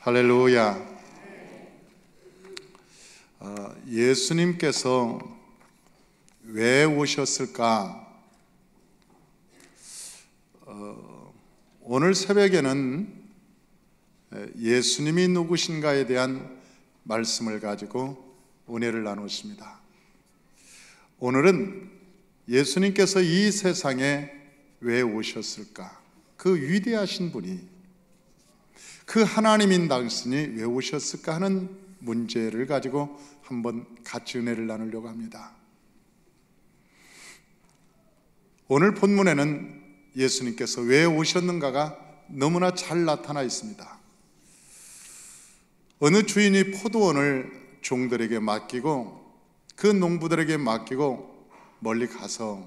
할렐루야. 예수님께서 왜 오셨을까? 오늘 새벽에는 예수님이 누구신가에 대한 말씀을 가지고 은혜를 나눴습니다. 오늘은 예수님께서 이 세상에 왜 오셨을까? 그 위대하신 분이, 그 하나님인 당신이 왜 오셨을까 하는 문제를 가지고 한번 같이 은혜를 나누려고 합니다. 오늘 본문에는 예수님께서 왜 오셨는가가 너무나 잘 나타나 있습니다. 어느 주인이 포도원을 종들에게 맡기고 그 농부들에게 맡기고 멀리 가서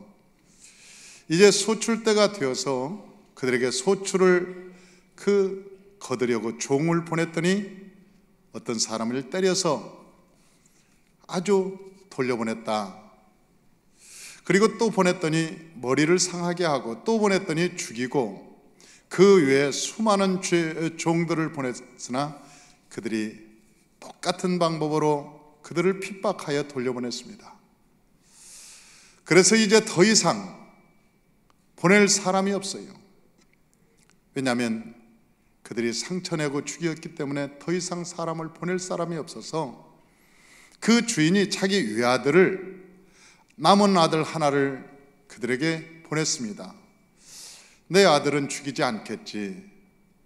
이제 소출 때가 되어서 그들에게 소출을 거두려고 종을 보냈더니 어떤 사람을 때려서 아주 돌려보냈다. 그리고 또 보냈더니 머리를 상하게 하고 또 보냈더니 죽이고 그 외에 수많은 종들을 보냈으나 그들이 똑같은 방법으로 그들을 핍박하여 돌려보냈습니다. 그래서 이제 더 이상 보낼 사람이 없어요. 왜냐하면 그들이 상처내고 죽였기 때문에 더 이상 사람을 보낼 사람이 없어서 그 주인이 자기 외아들을, 남은 아들 하나를 그들에게 보냈습니다. 내 아들은 죽이지 않겠지,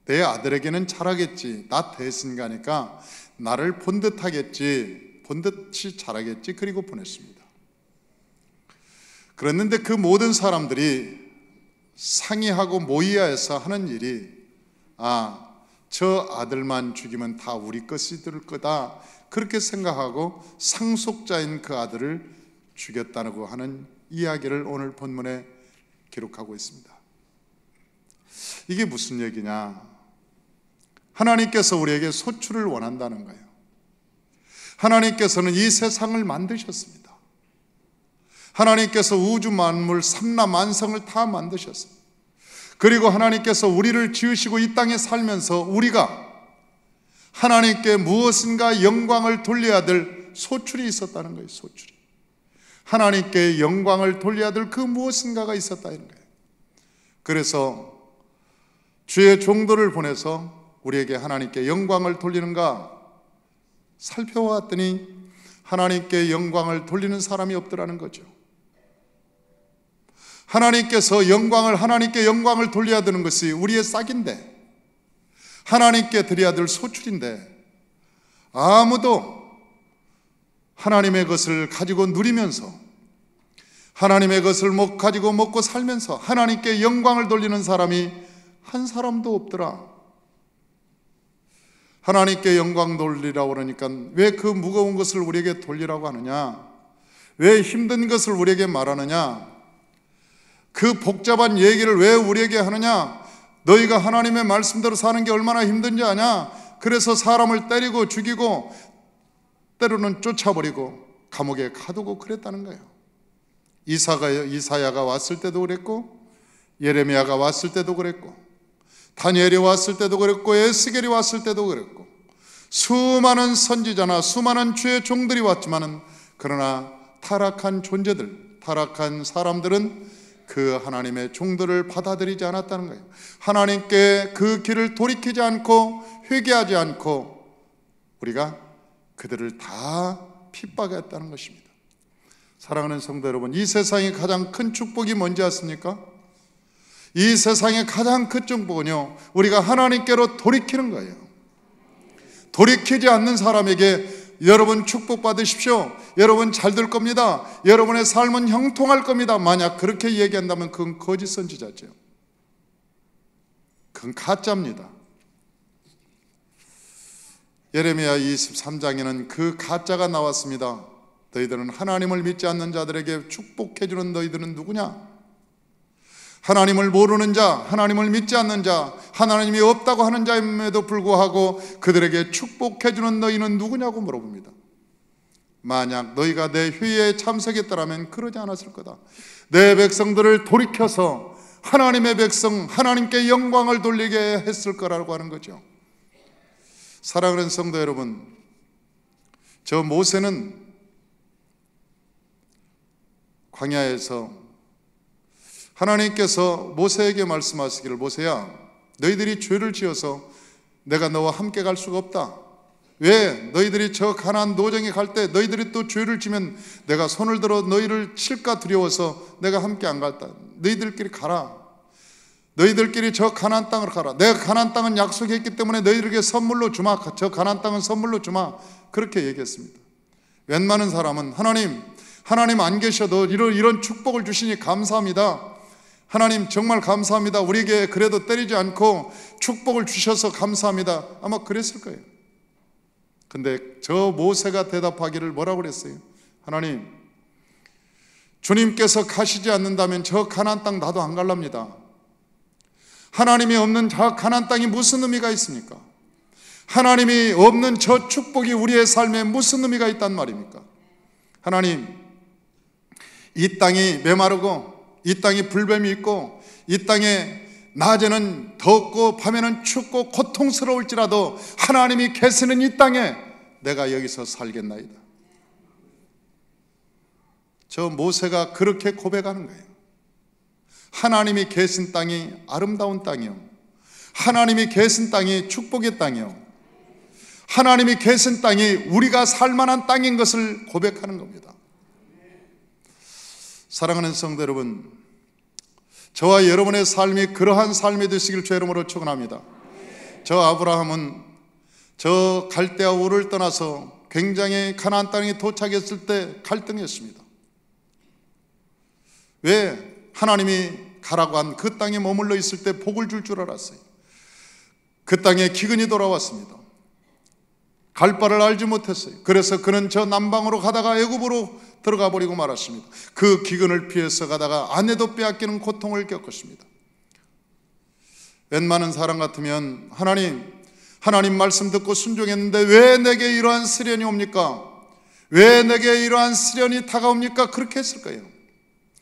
내 아들에게는 잘하겠지, 나 대신가니까 나를 본듯하겠지, 본듯이 잘하겠지, 그리고 보냈습니다. 그랬는데 그 모든 사람들이 상의하고 모의하여서 하는 일이, 저 아들만 죽이면 다 우리 것이 될 거다, 그렇게 생각하고 상속자인 그 아들을 죽였다고 하는 이야기를 오늘 본문에 기록하고 있습니다. 이게 무슨 얘기냐? 하나님께서 우리에게 소출을 원한다는 거예요. 하나님께서는 이 세상을 만드셨습니다. 하나님께서 우주 만물 삼라만성을 다 만드셨습니다. 그리고 하나님께서 우리를 지으시고 이 땅에 살면서 우리가 하나님께 무엇인가 영광을 돌려야 될 소출이 있었다는 거예요. 소출이, 하나님께 영광을 돌려야 될 그 무엇인가가 있었다는 거예요. 그래서 주의 종들을 보내서 우리에게 하나님께 영광을 돌리는가 살펴왔더니 하나님께 영광을 돌리는 사람이 없더라는 거죠. 하나님께 영광을 돌려야 되는 것이 우리의 싹인데, 하나님께 드려야 될 소출인데, 아무도 하나님의 것을 가지고 누리면서, 하나님의 것을 가지고 먹고 살면서 하나님께 영광을 돌리는 사람이 한 사람도 없더라. 하나님께 영광 돌리라고 그러니까 왜 그 무거운 것을 우리에게 돌리라고 하느냐? 왜 힘든 것을 우리에게 말하느냐? 그 복잡한 얘기를 왜 우리에게 하느냐? 너희가 하나님의 말씀대로 사는 게 얼마나 힘든지 아냐? 그래서 사람을 때리고 죽이고 때로는 쫓아버리고 감옥에 가두고 그랬다는 거예요. 이사야가 왔을 때도 그랬고, 예레미야가 왔을 때도 그랬고, 다니엘이 왔을 때도 그랬고, 에스겔이 왔을 때도 그랬고, 수많은 선지자나 수많은 주의 종들이 왔지만은, 그러나 타락한 존재들, 타락한 사람들은 그 하나님의 종들을 받아들이지 않았다는 거예요. 하나님께 그 길을 돌이키지 않고 회개하지 않고 우리가 그들을 다 핍박했다는 것입니다. 사랑하는 성도 여러분, 이 세상의 가장 큰 축복이 뭔지 아십니까? 이 세상의 가장 큰 축복은요, 우리가 하나님께로 돌이키는 거예요. 돌이키지 않는 사람에게 여러분 축복받으십시오, 여러분 잘 될 겁니다, 여러분의 삶은 형통할 겁니다, 만약 그렇게 얘기한다면 그건 거짓 선지자죠. 그건 가짜입니다. 예레미야 23장에는 그 가짜가 나왔습니다. 너희들은 하나님을 믿지 않는 자들에게 축복해주는 너희들은 누구냐? 하나님을 모르는 자, 하나님을 믿지 않는 자, 하나님이 없다고 하는 자임에도 불구하고 그들에게 축복해주는 너희는 누구냐고 물어봅니다. 만약 너희가 내 회의에 참석했더라면 그러지 않았을 거다. 내 백성들을 돌이켜서 하나님의 백성, 하나님께 영광을 돌리게 했을 거라고 하는 거죠. 사랑하는 성도 여러분, 저 모세는 광야에서 하나님께서 모세에게 말씀하시기를, 모세야, 너희들이 죄를 지어서 내가 너와 함께 갈 수가 없다. 왜? 너희들이 저 가나안 노정에 갈 때 너희들이 또 죄를 지면 내가 손을 들어 너희를 칠까 두려워서 내가 함께 안 갔다. 너희들끼리 가라. 너희들끼리 저 가나안 땅으로 가라. 내가 가나안 땅은 약속했기 때문에 너희들에게 선물로 주마. 저 가나안 땅은 선물로 주마. 그렇게 얘기했습니다. 웬만한 사람은 하나님 안 계셔도 이런 축복을 주시니 감사합니다. 하나님 정말 감사합니다. 우리에게 그래도 때리지 않고 축복을 주셔서 감사합니다. 아마 그랬을 거예요. 근데 저 모세가 대답하기를 뭐라고 그랬어요? 하나님, 주님께서 가시지 않는다면 저 가나안 땅 나도 안 갈랍니다. 하나님이 없는 저 가나안 땅이 무슨 의미가 있습니까? 하나님이 없는 저 축복이 우리의 삶에 무슨 의미가 있단 말입니까? 하나님, 이 땅이 메마르고 이 땅이 불뱀이 있고 이 땅에 낮에는 덥고 밤에는 춥고 고통스러울지라도 하나님이 계시는 이 땅에 내가 여기서 살겠나이다. 저 모세가 그렇게 고백하는 거예요. 하나님이 계신 땅이 아름다운 땅이요, 하나님이 계신 땅이 축복의 땅이요, 하나님이 계신 땅이 우리가 살만한 땅인 것을 고백하는 겁니다. 사랑하는 성도 여러분, 저와 여러분의 삶이 그러한 삶이 되시길 주의 이름으로 축원합니다. 저 아브라함은 저 갈대아 우를 떠나서 굉장히 가나안 땅에 도착했을 때 갈등했습니다. 왜? 하나님이 가라고 한 그 땅에 머물러 있을 때 복을 줄 줄 알았어요. 그 땅에 기근이 돌아왔습니다. 갈 바를 알지 못했어요. 그래서 그는 저 남방으로 가다가 애굽으로 들어가 버리고 말았습니다. 그 기근을 피해서 가다가 아내도 빼앗기는 고통을 겪었습니다. 웬만한 사람 같으면 하나님 말씀 듣고 순종했는데 왜 내게 이러한 시련이 옵니까? 왜 내게 이러한 시련이 다가옵니까? 그렇게 했을 거예요.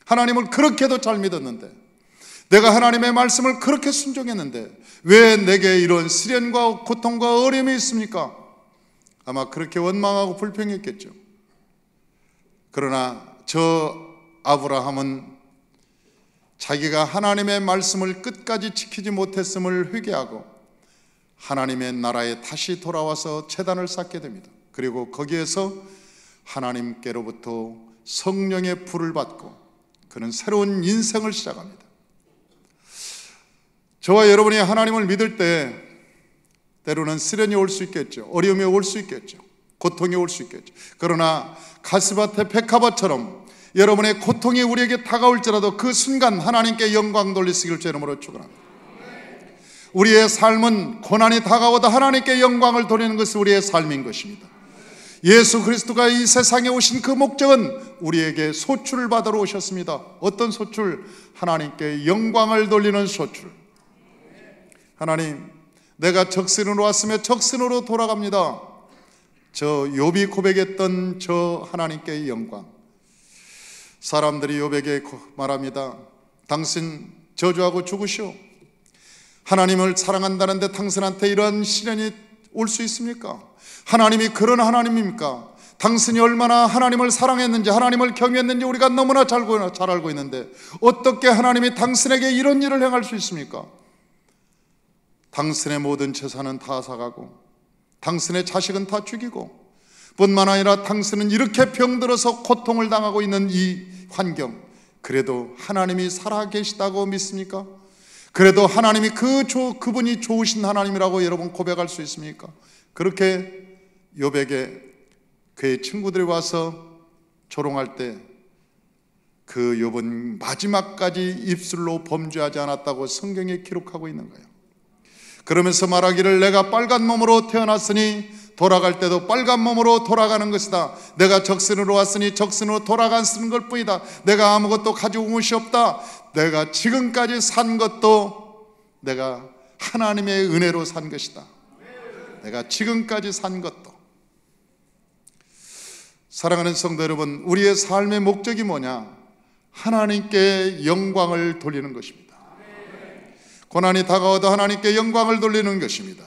하나님을 그렇게도 잘 믿었는데, 내가 하나님의 말씀을 그렇게 순종했는데 왜 내게 이런 시련과 고통과 어려움이 있습니까? 아마 그렇게 원망하고 불평했겠죠. 그러나 저 아브라함은 자기가 하나님의 말씀을 끝까지 지키지 못했음을 회개하고 하나님의 나라에 다시 돌아와서 제단을 쌓게 됩니다. 그리고 거기에서 하나님께로부터 성령의 불을 받고 그는 새로운 인생을 시작합니다. 저와 여러분이 하나님을 믿을 때 때로는 시련이 올 수 있겠죠. 어려움이 올 수 있겠죠. 고통이 올 수 있겠죠. 그러나 가스밭의 백합화처럼 여러분의 고통이 우리에게 다가올지라도 그 순간 하나님께 영광 돌리시길 주의 이름으로 축원합니다. 우리의 삶은 고난이 다가오다 하나님께 영광을 돌리는 것이 우리의 삶인 것입니다. 예수 그리스도가 이 세상에 오신 그 목적은 우리에게 소출을 받으러 오셨습니다. 어떤 소출? 하나님께 영광을 돌리는 소출. 하나님, 내가 적신으로 왔으며 적신으로 돌아갑니다. 저 욥이 고백했던 저 하나님께의 영광. 사람들이 욥에게 말합니다. 당신 저주하고 죽으시오. 하나님을 사랑한다는데 당신한테 이런 시련이 올 수 있습니까? 하나님이 그런 하나님입니까? 당신이 얼마나 하나님을 사랑했는지, 하나님을 경외했는지 우리가 너무나 잘 알고 있는데 어떻게 하나님이 당신에게 이런 일을 행할 수 있습니까? 당신의 모든 재산은 다 사가고 당신의 자식은 다 죽이고 뿐만 아니라 당신은 이렇게 병들어서 고통을 당하고 있는 이 환경, 그래도 하나님이 살아계시다고 믿습니까? 그래도 하나님이 그분이 좋으신 하나님이라고 여러분 고백할 수 있습니까? 그렇게 욥에게 그의 친구들이 와서 조롱할 때 그 욥은 마지막까지 입술로 범죄하지 않았다고 성경에 기록하고 있는 거예요. 그러면서 말하기를 내가 빨간 몸으로 태어났으니 돌아갈 때도 빨간 몸으로 돌아가는 것이다. 내가 적신으로 왔으니 적신으로 돌아가는 것 뿐이다. 내가 아무것도 가지고 온 것이 없다. 내가 지금까지 산 것도 내가 하나님의 은혜로 산 것이다. 내가 지금까지 산 것도. 사랑하는 성도 여러분, 우리의 삶의 목적이 뭐냐? 하나님께 영광을 돌리는 것입니다. 고난이 다가와도 하나님께 영광을 돌리는 것입니다.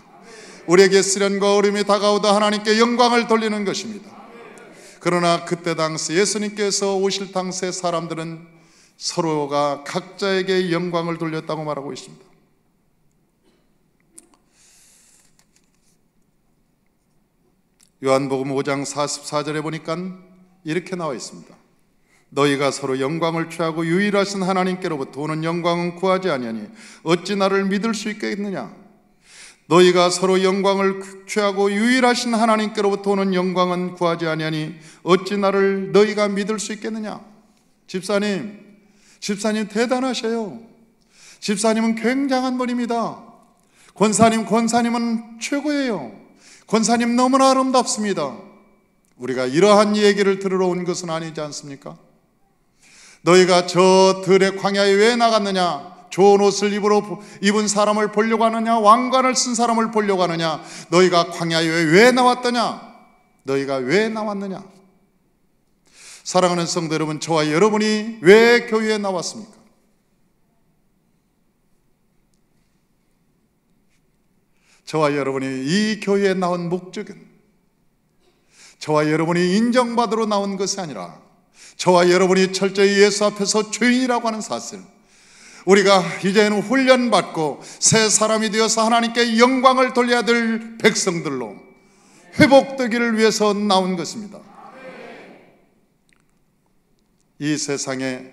우리에게 시련과 어려움이 다가오다 하나님께 영광을 돌리는 것입니다. 그러나 그때 당시 예수님께서 오실 당시의 사람들은 서로가 각자에게 영광을 돌렸다고 말하고 있습니다. 요한복음 5장 44절에 보니까 이렇게 나와 있습니다. 너희가 서로 영광을 취하고 유일하신 하나님께로부터 오는 영광은 구하지 아니하니 어찌 나를 믿을 수 있겠느냐. 너희가 서로 영광을 취하고 유일하신 하나님께로부터 오는 영광은 구하지 아니하니 어찌 나를 너희가 믿을 수 있겠느냐. 집사님 대단하셔요. 집사님은 굉장한 분입니다. 권사님은 최고예요. 권사님 너무나 아름답습니다. 우리가 이러한 얘기를 들으러 온 것은 아니지 않습니까? 너희가 저 들의 광야에 왜 나갔느냐? 좋은 옷을 입은 사람을 보려고 하느냐? 왕관을 쓴 사람을 보려고 하느냐? 너희가 광야에 왜 나왔더냐? 너희가 왜 나왔느냐? 사랑하는 성도 여러분, 저와 여러분이 왜 교회에 나왔습니까? 저와 여러분이 이 교회에 나온 목적은 저와 여러분이 인정받으러 나온 것이 아니라 저와 여러분이 철저히 예수 앞에서 죄인이라고 하는 사실, 우리가 이제는 훈련받고 새 사람이 되어서 하나님께 영광을 돌려야 될 백성들로 회복되기를 위해서 나온 것입니다. 이 세상에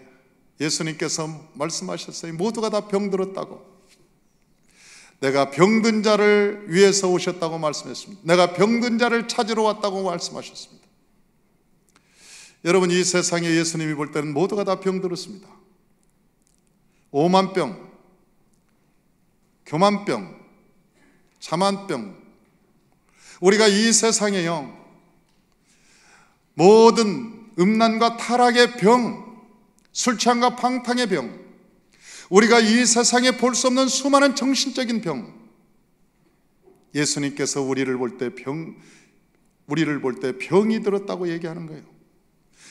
예수님께서 말씀하셨어요. 모두가 다 병들었다고. 내가 병든 자를 위해서 오셨다고 말씀했습니다. 내가 병든 자를 찾으러 왔다고 말씀하셨습니다. 여러분, 이 세상에 예수님이 볼 때는 모두가 다 병들었습니다. 오만병, 교만병, 자만병, 우리가 이 세상에요, 모든 음란과 타락의 병, 술 취함과 방탕의 병, 우리가 이 세상에 볼 수 없는 수많은 정신적인 병, 예수님께서 우리를 볼 때 병이 들었다고 얘기하는 거예요.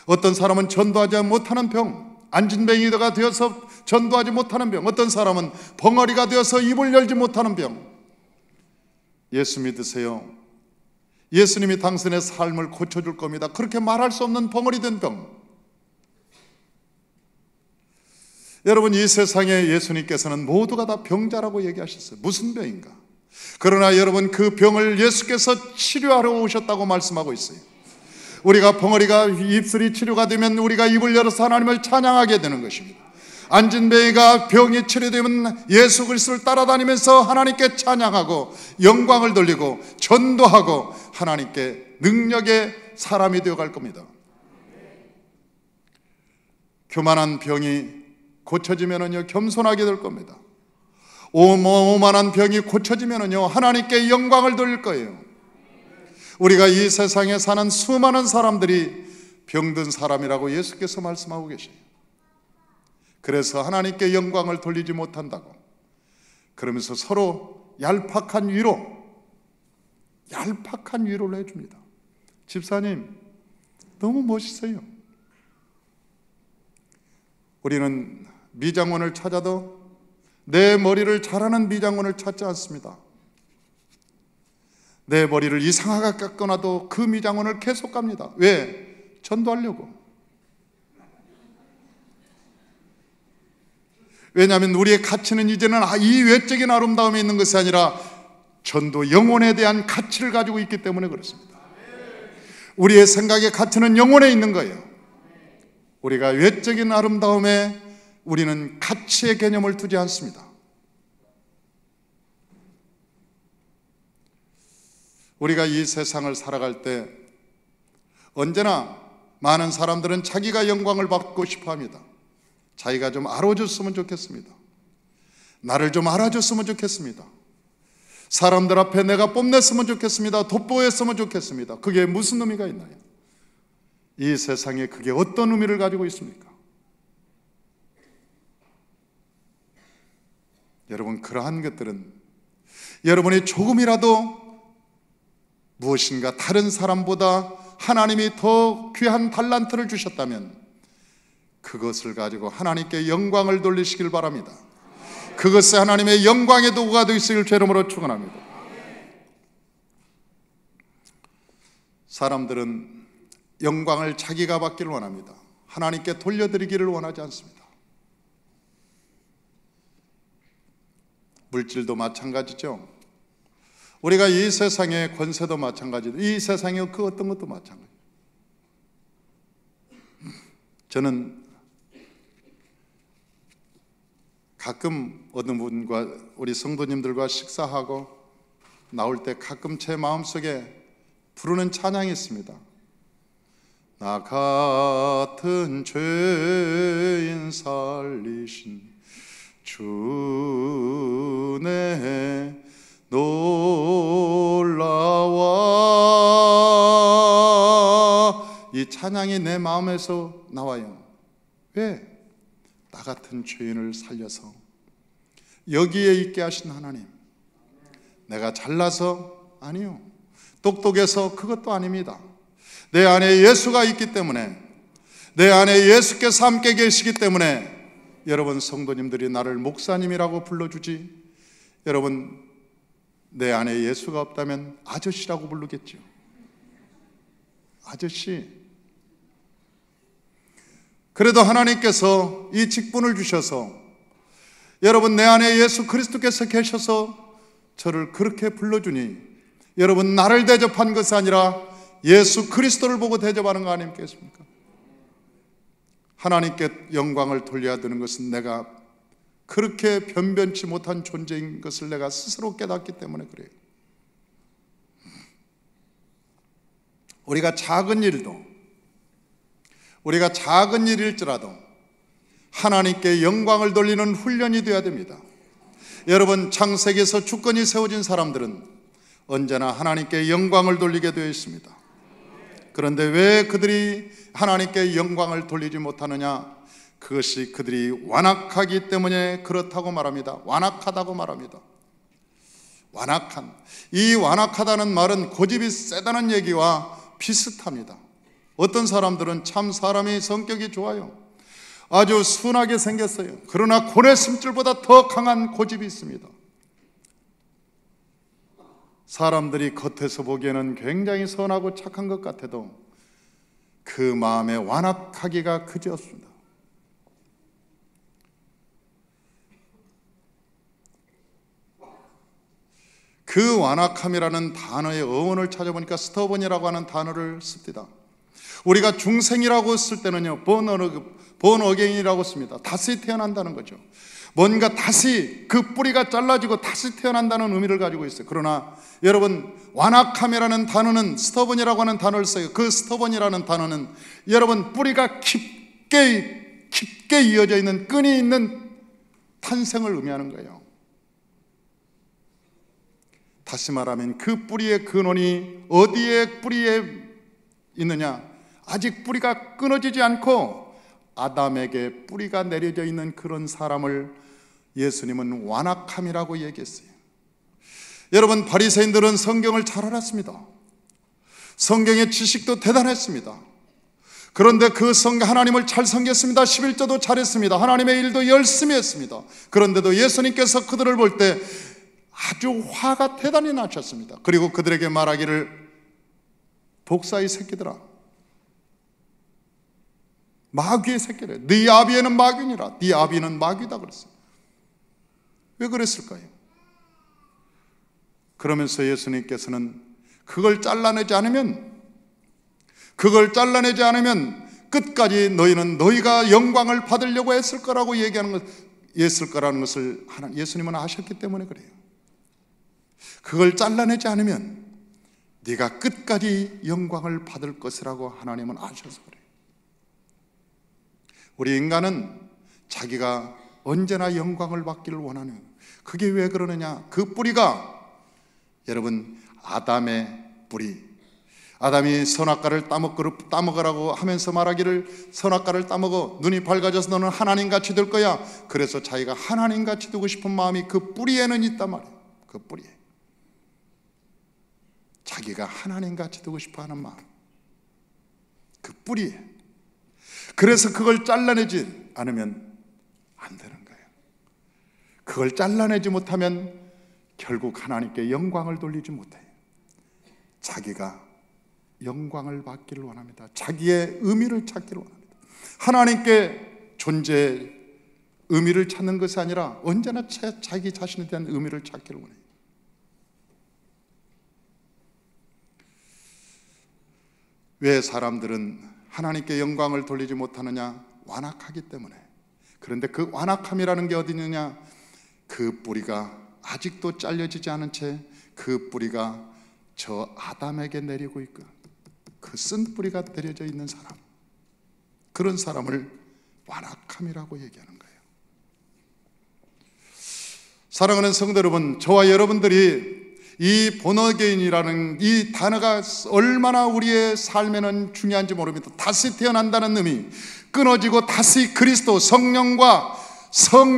어떤 사람은 전도하지 못하는 병, 안진뱅이가 되어서 전도하지 못하는 병, 어떤 사람은 벙어리가 되어서 입을 열지 못하는 병. 예수 믿으세요. 예수님이 당신의 삶을 고쳐줄 겁니다. 그렇게 말할 수 없는 벙어리 된 병. 여러분, 이 세상에 예수님께서는 모두가 다 병자라고 얘기하셨어요. 무슨 병인가? 그러나 여러분, 그 병을 예수께서 치료하러 오셨다고 말씀하고 있어요. 우리가 벙어리가 입술이 치료가 되면 우리가 입을 열어서 하나님을 찬양하게 되는 것입니다. 안진뱅이가 병이 치료되면 예수 그리스도를 따라다니면서 하나님께 찬양하고 영광을 돌리고 전도하고 하나님께 능력의 사람이 되어갈 겁니다. 교만한 병이 고쳐지면은요, 겸손하게 될 겁니다. 오만한 병이 고쳐지면은요, 하나님께 영광을 돌릴 거예요. 우리가 이 세상에 사는 수많은 사람들이 병든 사람이라고 예수께서 말씀하고 계세요. 그래서 하나님께 영광을 돌리지 못한다고, 그러면서 서로 얄팍한 위로를 해줍니다. 집사님 너무 멋있어요. 우리는 미장원을 찾아도 내 머리를 잘하는 미장원을 찾지 않습니다. 내 머리를 이상하게 깎거나도 그 미장원을 계속 갑니다. 왜? 전도하려고. 왜냐하면 우리의 가치는 이제는 이 외적인 아름다움에 있는 것이 아니라 전도 영혼에 대한 가치를 가지고 있기 때문에 그렇습니다. 우리의 생각의 가치는 영혼에 있는 거예요. 우리가 외적인 아름다움에 우리는 가치의 개념을 두지 않습니다. 우리가 이 세상을 살아갈 때 언제나 많은 사람들은 자기가 영광을 받고 싶어 합니다. 자기가 좀 알아줬으면 좋겠습니다. 나를 좀 알아줬으면 좋겠습니다. 사람들 앞에 내가 뽐냈으면 좋겠습니다. 돋보였으면 좋겠습니다. 그게 무슨 의미가 있나요? 이 세상에 그게 어떤 의미를 가지고 있습니까? 여러분, 그러한 것들은 여러분이 조금이라도 무엇인가 다른 사람보다 하나님이 더 귀한 달란트를 주셨다면 그것을 가지고 하나님께 영광을 돌리시길 바랍니다. 그것이 하나님의 영광의 도구가 되시길 죄 이름으로 축원합니다. 사람들은 영광을 자기가 받기를 원합니다. 하나님께 돌려드리기를 원하지 않습니다. 물질도 마찬가지죠. 우리가 이 세상의 권세도 마찬가지죠. 이 세상의 그 어떤 것도 마찬가지죠. 저는 가끔 어느 분과 우리 성도님들과 식사하고 나올 때 가끔 제 마음속에 부르는 찬양이 있습니다. 나 같은 죄인 살리신 주네 놀라와. 이 찬양이 내 마음에서 나와요. 왜? 나 같은 죄인을 살려서 여기에 있게 하신 하나님. 내가 잘나서? 아니요. 똑똑해서? 그것도 아닙니다. 내 안에 예수가 있기 때문에, 내 안에 예수께서 함께 계시기 때문에 여러분 성도님들이 나를 목사님이라고 불러주지, 여러분 내 안에 예수가 없다면 아저씨라고 부르겠죠. 아저씨. 그래도 하나님께서 이 직분을 주셔서 여러분 내 안에 예수 그리스도께서 계셔서 저를 그렇게 불러주니, 여러분 나를 대접한 것이 아니라 예수 그리스도를 보고 대접하는 거 아니겠습니까? 하나님께 영광을 돌려야 되는 것은 내가 그렇게 변변치 못한 존재인 것을 내가 스스로 깨닫기 때문에 그래요. 우리가 작은 일일지라도 하나님께 영광을 돌리는 훈련이 되어야 됩니다. 여러분 창세기에서 주권이 세워진 사람들은 언제나 하나님께 영광을 돌리게 되어 있습니다. 그런데 왜 그들이 하나님께 영광을 돌리지 못하느냐? 그것이 그들이 완악하기 때문에 그렇다고 말합니다. 완악하다고 말합니다. 완악한, 이 완악하다는 말은 고집이 세다는 얘기와 비슷합니다. 어떤 사람들은 참 사람이 성격이 좋아요. 아주 순하게 생겼어요. 그러나 고래 심줄보다 더 강한 고집이 있습니다. 사람들이 겉에서 보기에는 굉장히 선하고 착한 것 같아도 그 마음에 완악하기가 그지없습니다. 그 완악함이라는 단어의 어원을 찾아보니까 스터번이라고 하는 단어를 씁니다. 우리가 중생이라고 쓸 때는요, 본 어게인이라고 씁니다. 다시 태어난다는 거죠. 뭔가 다시 그 뿌리가 잘라지고 다시 태어난다는 의미를 가지고 있어요. 그러나 여러분 완악함이라는 단어는 스터번이라고 하는 단어를 써요. 그 스터번이라는 단어는 여러분 뿌리가 깊게 이어져 있는 끈이 있는 탄생을 의미하는 거예요. 다시 말하면 그 뿌리의 근원이 어디에 뿌리에 있느냐? 아직 뿌리가 끊어지지 않고 아담에게 뿌리가 내려져 있는 그런 사람을 예수님은 완악함이라고 얘기했어요. 여러분 바리새인들은 성경을 잘 알았습니다. 성경의 지식도 대단했습니다. 그런데 그 하나님을 잘 섬겼습니다. 11조도 잘했습니다. 하나님의 일도 열심히 했습니다. 그런데도 예수님께서 그들을 볼 때 아주 화가 대단히 나셨습니다. 그리고 그들에게 말하기를 독사의 새끼들아, 마귀의 새끼래. 네 아비에는 마귀니라. 네 아비는 마귀다 그랬어요. 왜 그랬을까요? 그러면서 예수님께서는 그걸 잘라내지 않으면 끝까지 너희는 너희가 영광을 받으려고 했을 거라고 했을 거라는 것을 예수님은 아셨기 때문에 그래요. 그걸 잘라내지 않으면 네가 끝까지 영광을 받을 것이라고 하나님은 아셔서 그래요. 우리 인간은 자기가 언제나 영광을 받기를 원하는, 그게 왜 그러느냐? 그 뿌리가 여러분 아담의 뿌리. 아담이 선악과를 따먹으라고 하면서 말하기를 선악과를 따먹어 눈이 밝아져서 너는 하나님같이 될 거야. 그래서 자기가 하나님같이 되고 싶은 마음이 그 뿌리에는 있단 말이에요. 그 뿌리에 자기가 하나님같이 되고 싶어하는 마음, 그 뿌리에. 그래서 그걸 잘라내지 않으면 안 되는 거예요. 그걸 잘라내지 못하면 결국 하나님께 영광을 돌리지 못해요. 자기가 영광을 받기를 원합니다. 자기의 의미를 찾기를 원합니다. 하나님께 존재의 의미를 찾는 것이 아니라 언제나 자기 자신에 대한 의미를 찾기를 원해요. 왜 사람들은 하나님께 영광을 돌리지 못하느냐? 완악하기 때문에. 그런데 그 완악함이라는 게 어디 있느냐? 그 뿌리가 아직도 잘려지지 않은 채 그 뿌리가 저 아담에게 내리고 있고, 그 쓴 뿌리가 내려져 있는 사람, 그런 사람을 완악함이라고 얘기하는 거예요. 사랑하는 성도 여러분, 저와 여러분들이 이 본어게인이라는 이 단어가 얼마나 우리의 삶에는 중요한지 모릅니다. 다시 태어난다는 의미, 끊어지고 다시 그리스도 성령과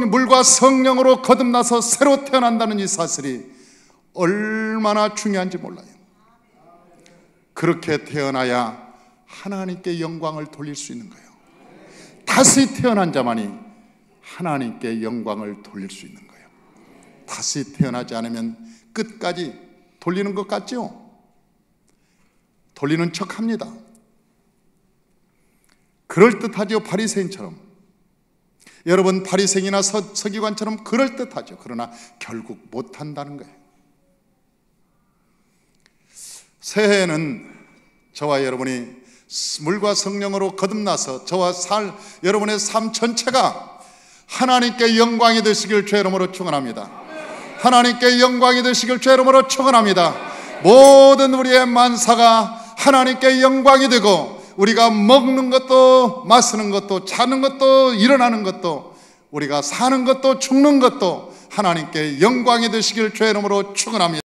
물과 성령으로 거듭나서 새로 태어난다는 이 사실이 얼마나 중요한지 몰라요. 그렇게 태어나야 하나님께 영광을 돌릴 수 있는 거예요. 다시 태어난 자만이 하나님께 영광을 돌릴 수 있는 거예요. 다시 태어나지 않으면 끝까지 돌리는 것 같죠? 돌리는 척합니다. 그럴듯하죠. 바리새인처럼. 여러분, 바리새인이나 서기관처럼 그럴듯하죠. 그러나 결국 못한다는 거예요. 새해에는 저와 여러분이 물과 성령으로 거듭나서 저와 여러분의 삶 전체가 하나님께 영광이 되시길 주의 이름으로 축원합니다. 하나님께 영광이 되시길 주의 이름으로 축원합니다. 모든 우리의 만사가 하나님께 영광이 되고, 우리가 먹는 것도 마시는 것도 자는 것도 일어나는 것도 우리가 사는 것도 죽는 것도 하나님께 영광이 되시길 주의 이름으로 축원합니다.